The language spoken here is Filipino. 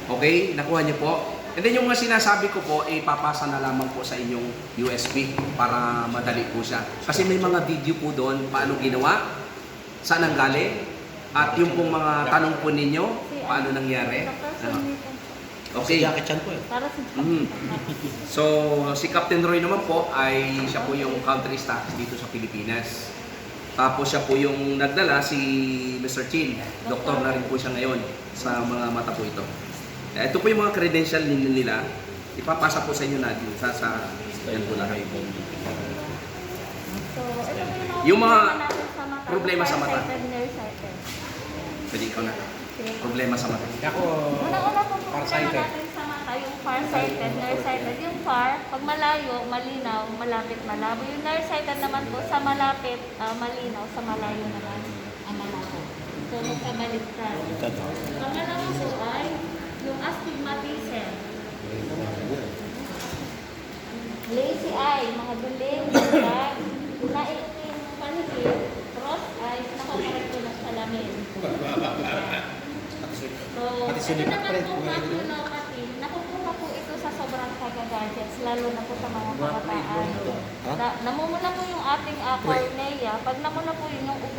Okay, nakuha niyo po. And then yung mga sinasabi ko po, papasa na lamang po sa inyong USB para madali po siya. Kasi may mga video po doon, paano ginawa, saan ang galing, at yung pong mga tanong po ninyo, paano nangyari. Okay. Jackie Chan po eh. Para sa So, si Captain Roy naman po ay siya po yung country staff dito sa Pilipinas. Tapos siya po yung nagdala, si Mr. Chin. Doktor na rin po siya ngayon sa mga mata po ito. Ito po yung mga credential nila. Ipapasa po sa inyo natin sa yan po lahat. So, ito po Yung mga problema sa mata. problema sa mata. Farsighted, nearsighted. Pwede ikaw na. Problema sa mata. Ako, Una-una po problema farsighted. natin sa mata, yung farsighted, nearsighted. Yung far, pag malayo, malinaw, malapit, malabo. Yung nearsighted naman po, sa malapit, malinaw, sa malayo naman, ang malabo. So, magkabaliktad. Pangalawa po ay yung astigmatism. Lazy eye, mga duling, mga naiitim, panigid, cross eyes, nakakaragto ng salamin. So, ito naman po maculopathy, nakukuha po ito sa sobrang kagagadgets, lalo na po sa mga kabataan. Namumula po yung ating cornea, pag namula po yung ugat,